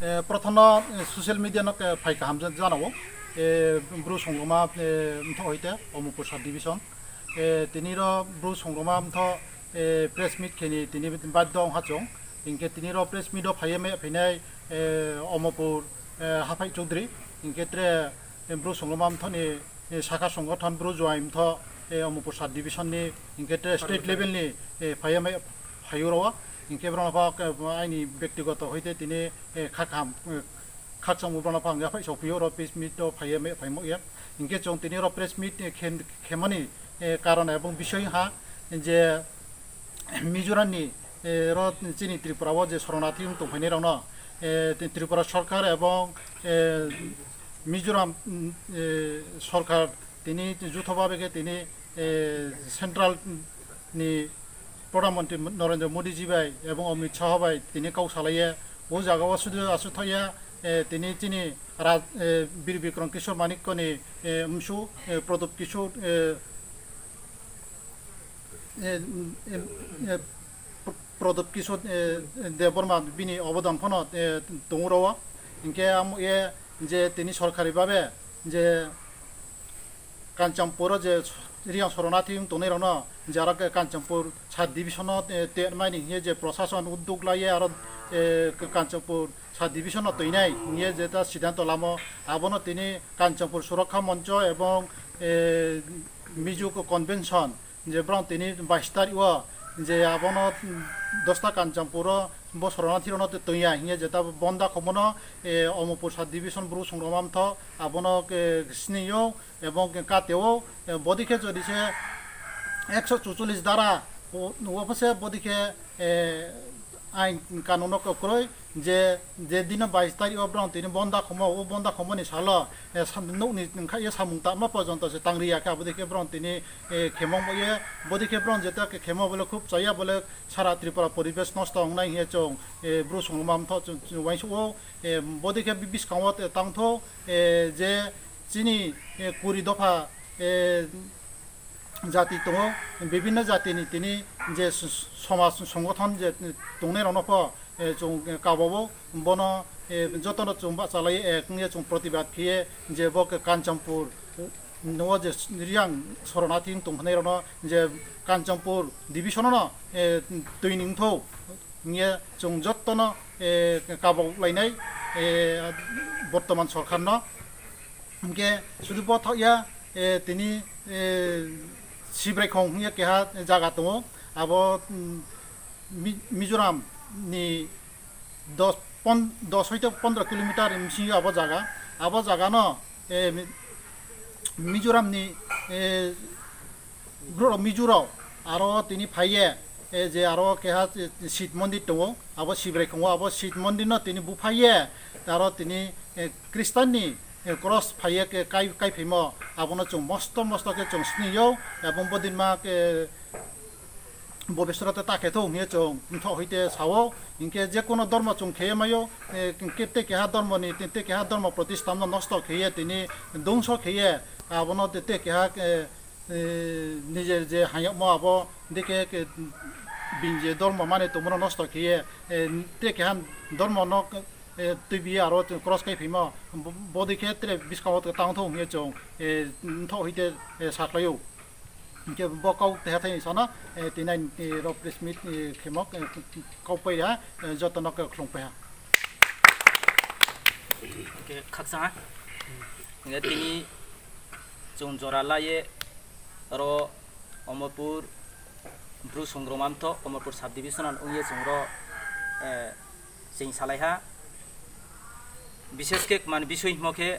प्रथम social media फाइका हामजन जानांगौ ब्रु संग्रमा हईते अमुपुर साब डिविजन तिनिर ब्रु संग्रमा प्रेस मिट खेनि तिनि बाध्य हाचं इनके तिनिर प्रेस मिट फाइमे फैनाय अमुपुर हाफाई चौधरी इनके त्रे ब्रु संग्रमा नि शाखा संगठन ब्रु जवाइम अमुपुर साब डिविजन नि इनके त्रे स्टेट लेवल नि फाइमे फाइरवा इनके ब्रह्मपा आईनी व्यक्तिगत होते तिने खाखाम खाकसम ब्रह्मपा आंगा फाइ सफियो र प्रेस मिट फाइमे फाइमो या इनके चों तिने र प्रेस मिट खेमनि कारण एवं विषय हा जे मिजोरामनि र चिनि त्रिपुराव जे शरणार्थी दंफैनाय रन त्रिपुरा सरकार एवं मिजोराम सरकार तिनि जुथभावे तिनि सेंट्रल नि प्रधानमंत्री नरेंद्र मोदी जी भाई एवं अमित शाह भाई तिने गाव सालाये वो जगह आसुथाया तिने चिनि वीर विक्रम किशोर मानिक्यनि अंशु प्रदीप किशोर प्रदीप किशोर देवबर्मा बिनि अवदान फन दंरवा इनके ये जे तिनि सरकारी भावे जे कांचनपुर जे रियां शरणार्थी तोने रन जारा कांचनपुर सात डिविजन तेरमानी ये जे प्रशासन उद्योग लाये और कांचनपुर सात डिविजन तैनाय ये जेता सिद्धांत लामो आबनो तिनि कांचनपुर सुरक्षा मंच एवं मिजो कन्वेंशन जे ब्राउन तिनि 22 तारिख जे आबनो 10टा कांचनपुर ब शरणार्थी रन तैया ये जेता बंदा खमनो अमुपुर सात डिविजन ब्रु संग्राम आबनो स्नियो एवं कातेओ बदिखे जदिसे 144 द्वारा वफसे बदिखे आइन कानून क्रय जे जे दिन 22 तारिख ब्राउन तिनि बंदा खमो ओ बंदा खमोनि साल नौनि नखाय सामुंता मा पर्यंत से तांगरिया का बदिखे ब्राउन तिनि खेमो बये बदिखे ब्राउन जेता खेमो बोले खूब चाया बोले सारा त्रिपुरा परिवेश नष्ट होनाय हे चों ब्रु संगमाम थ वाइसो बदिखे बिबिस कावत तांथो जे चिनी कुरी दफा जाति दङ विभिन्न जातिनि तिनि जे समाज संगठन जे दंनाय रनफ जों गावबाव बन जतन जों बाचालाय एकने जों प्रतिबाद किए जे बक कांचनपुर नो जे रियां शरणार्थी दंफनाय रन जे कांचनपुर डिविजन न दैनिंथौ निये जों जतन गावबाव लायनाय बर्तमान सरकार न इनके शुद्ध बथया तिनि सिब्रायखं हिया केहा जागा दङ अब मिजोराम नि 10 हयतो 15 किलोमीटर मिसि अब जागा न मिजोराम नि मिजोराव आरो तिनि फाइये जे आरो केहा शिव मंदिर दङ अब सिब्रायखं अब शिव मंदिर न तिनि बुफाइये आरो तिनि ख्रिस्टाननि क्रस फाइये के काई फेमो आबनो जों मस्त के जों स्नियो एवं बदिनमा के बबेश्वरते ताकेथौ हिए जों इंथ हइते सावो इनके जे कोनो धर्म जों खेयमायो केते केहा धर्मनि तेते केहा धर्म प्रतिष्ठान नष्ट खेये तिनि दंस खेये आबनो तेते केहा निजे जे हायमो आबो देखे के बिनजे धर्म माने तमनो नष्ट खेये ते केहा धर्म न तुबि आरो क्रस काई फेमा बदि खेत्रे बिस्कावत तांथौ हिए जों इंथ हइते साख्लायो इनके बकाउ तेहाथाय सना तिनाय र प्रेस मिट खेमक कौपैया जतनक खलंपया के खक्सा ने तिनि जों जरालाये र अमरपुर ब्रु संग्रामान्थ अमरपुर साब डिविजन उये जों र सिं सालायहा विशेष के मान विषय मखे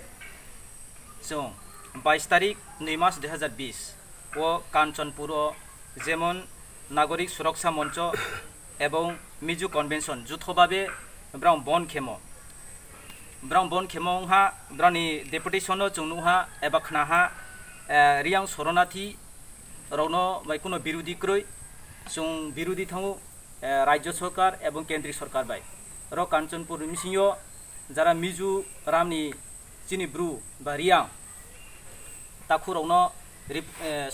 जों 22 तारिख 2 मार्च 2020 वो कांचनपुर जेमन नागरिक सुरक्षा मंच एवं मिजो कन्वेंशन जुथभावे ब्राउन बन खेमो हा ब्राउनी डेपुटेशन जोंनुहा एबा खनाहा रियां शरणार्थी रौनो बाय कोनो विरोधी क्रय जों विरोधी थांगो राज्य सरकार एवं केंद्रीय सरकार बाय र कांचनपुर मिसियो जरा मिजो रामनि चिनि ब्रु बा रियां ताखुरावनो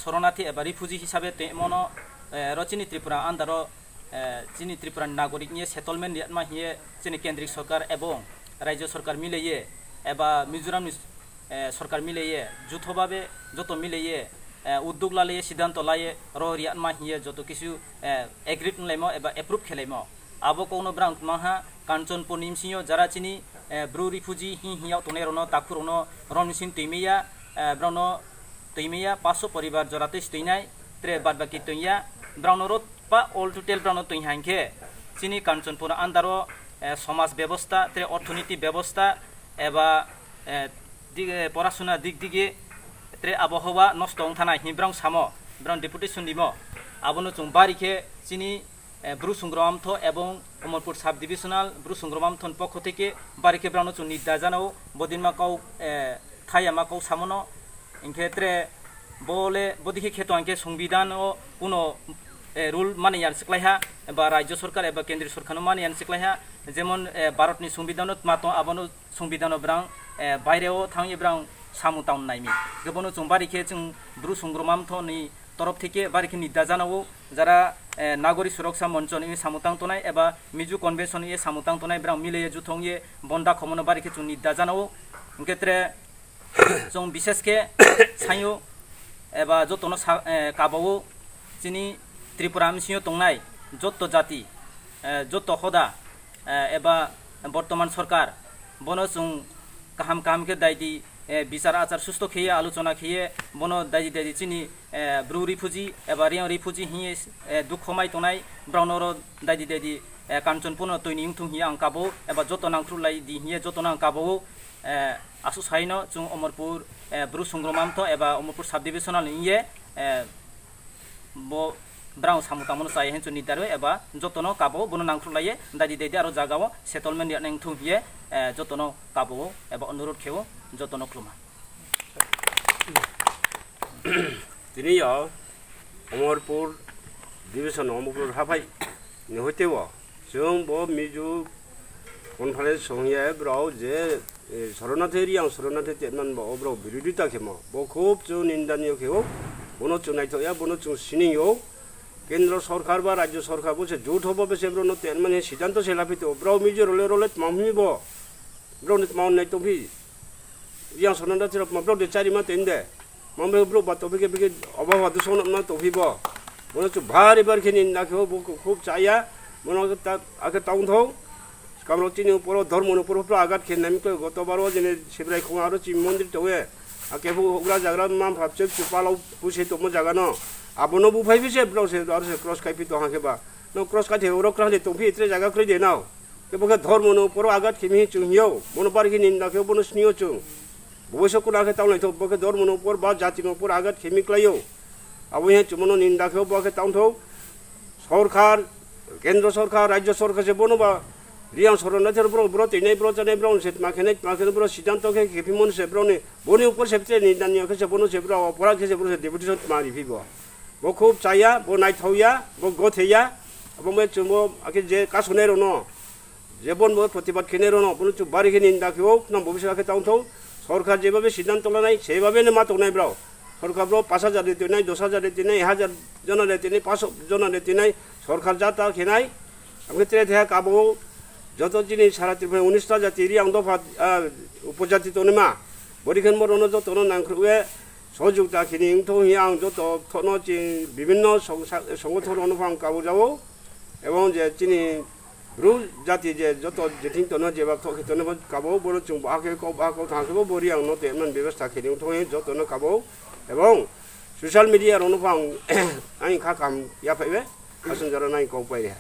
शरणार्थी एबा रिफुजी हिसाबै तेमनो रचिनी त्रिपुरा आन्दारो चिनि त्रिपुरा नागरिकनि सेटलमेन्ट लिरना हिए चिनि केंद्रीय सरकार एवं রাজ্য সরকার মিলিয়ে এবা মিজোরাম সরকার মিলিয়ে যৌথভাবে যত মিলিয়ে উদ্যোগ লালিয়ে সিদ্ধান্ত লাইয়ে রিয়ান মাহিয়ে যত কিছু এগ্রিড লাইম এবা এপ্রুভ খেলাইম আবো কোনো ব্রাং মাহা কাঞ্চনপুর নিমসিও যারা চিনি ব্রু রিফুজি হিয়াও তনে রনো তাকুর রনো রনসিন তৈমিয়া ব্রাউনো তৈমিয়া 500 পরিবার জরাতে তৈনাই ত্রে বাদবাকি তৈয়া ব্রাউনো রোড বা অল টোটাল ব্রাউনো তৈহাইনকে চিনি কাঞ্চনপুর আন্দারো সমাজ ব্যবস্থা ত্রে অর্থনীতি ব্যবস্থা এবা পড়াশোনা দিক দিকে ত্রে আবহাওয়া নষ্ট থানায় হিব্রাং সামো ব্রাউন ডেপুটেশন দিম আবনো চুং বারিখে চিনি ব্রু সংগ্রামথ এবং অমরপুর সাব ডিভিশনাল ব্রু সংগ্রামথন পক্ষ থেকে বারিখে ব্রাউন চুং নির্দা জানাও বদিনমাকাও থাইয়ামাকাও সামনো ইনক্ষেত্রে বলে বদিকে ক্ষেত্র আঙ্কে সংবিধান ও কোনো রুল মানিয়ান সিকলাইহা বা রাজ্য সরকার এবং কেন্দ্রীয় সরকার মানিয়ান সিকলাইহা যেমন ভারতনি সংবিধানত মাতো আবনো সংবিধান ব্রাং বাইরেও থাঙি ব্রাং সামু টাউন নাইমি গোবনো চুং বারিখে চুং ব্রু সংগ্রামথনি তরফ থেকে বারিখে নির্দা জানাও যারা নাগরিক সুরক্ষা মঞ্চ নিয়ে সামুতাং তোনাই এবা মিজু কনভেনশন নিয়ে সামুতাং তোনাই ব্রাং মিলে যুথং ইয়ে বন্ডা খমনো বারিখে চুং নির্দা জানাও ক্ষেত্রে চুং বিশেষকে সাইও এবা যতনো কাবাও চিনি ত্রিপুরা মিসিও তংনাই যত জাতি যত হদা এবা বর্তমান সরকার বনো চুং কাহাম কাহামকে দায়দি বিচার আচার সুস্থ খেয়ে আলোচনা খেয়ে বনো দায়দি দায়দি চিনি ব্রু রিফুজি এবা রিয়াং রিফুজি হিয়ে দুঃখমাই তোনাই ব্রাউনর দায়দি দায়দি কাঞ্চনপুর তৈনি ইংথুং হিয়ে আংকাবো এবা যত নাংথ্রুলাই দি হিয়ে যত নাংকাবো আসু সাইনো চুং অমরপুর ব্রু সংগ্রামান্ত এবা অমরপুর সাব ডিভিশনাল ইয়ে ব্রাউন সামুতামনো চাই হেঁচু নিদারো এবা যতনো কাবো বনো নাংথ্রুলাইয়ে দায়দি দায়দি আর জাগাও সেটেলমেন্ট নাংথুং হিয়ে যতনো কাবো এবা অনুরোধ খেও যতনো ক্লুমা দিনিয়া অমরপুর ডিভিশন অমরপুর হাফাই হইতেব जों ब मिजु कनफारेन्स संहिया ब्राव जे शरणार्थी रियां शरणार्थी तेमन ब ब्राव बिरोधिता खेमो ब खूब जों निंदानिय खेव बनो जों नायथया बनो जों सिनियो केंद्र सरकार बा राज्य सरकार बसे যৌথভাবে সে ব্রনো তেমন সিদ্ধান্ত সেলাফিতে ব্রাও মিজু রলে রলে মামহিব ব্রাউনি মাউন নাই তফি রিয়াং শরণাर्थी ব্রাও দে চারিমা তেন্দে মামবে ব্রাও বা তফিকে বিকে অভাব আদর্শন না তফিব বনো চু ভারি বারখে নিন্দাখেও খুব চাইয়া মনে আগে টাউন থাও কামরচিনি উপর ধর্মন উপর আঘাত খেয়ে গতবারও যেনে সেবরাই খোঁ আরো চিম মন্দির তবে আকে হোগ্রা জাগ্রা মাম ভাবছে চুপালাও পুষে তোমো জাগানো আবনো বুফাইবিছে ব্রাউসে আর সে ক্রস খাইপি তো হাঁকেবা নো ক্রস খাইতে ওরক রাখলে তুমি ইত্রে জায়গা করে দে নাও কেবল ধর্মন উপর আঘাত খেমি চুহিও মনে পারি নিন্দাকেও বনো স্নিও চুং ভবিষ্যৎ কোনো আগে টাউন হইতো বকে ধর্মন উপর বা জাতির উপর আঘাত খেমিক্লাইও আবু হ্যাঁ চুমনো নিন্দাকেও বকে টাউন থাও সরকার কেন্দ্র সরকার রাজ্য সরকার সে বনবা রিয়াং শরণার্থীর ব্রো ব্রো তিনাই ব্রো চানে ব্রো সে মাখেনে ব্রো সিদ্ধান্ত কে খেপি মন সে ব্রো নে বনি উপর সেপতে নিদানিয় কে সে বনো সে ব্রো অপরাধ কে সে ব্রো ডেপুটেশন মারি ফিব ব খুব চাইয়া ব নাই থাইয়া ব গথেয়া এবং মে চুমো আকে যে কাসনে রন যে বন ব প্রতিবাদ খেনে রন বনো চু বাড়ি কে নিন্দা কেও না ভবিষ্যৎ কে টাউন থাও সরকার যেভাবে সিদ্ধান্ত নাই সেইভাবে নে মাতো নাই ব্রো সরকার ব্রো 5000 দিতে নাই 10000 দিতে নাই 1000 জন দিতে নাই 500 জন দিতে নাই সরকার যা তা খেনাই আমি ত্রে দেখা কাবো যত জিনিস সারা ত্রিপুরা 19টা জাতি রিয়াং দফা উপজাতি তনিমা বরিখান বরণ যত নাংখ্রুয়ে সহযোগিতা খিনি ইংথ হিয়াং যত থন বিভিন্ন সংগঠন অনুফাং কাবো যাবো এবং যে চিনি ব্রু জাতি যে যত যেথিং তন যে বা থকে তন কাবো বড় চুং বাকে কো বাকো থাকবো বরিয়াং নতে এমন ব্যবস্থা খিনি ইংথ যত ন কাবো এবং সোশ্যাল মিডিয়ার অনুফাং আই খাকাম ইয়া ফাইবে আসুন যারা নাই কও পাইরে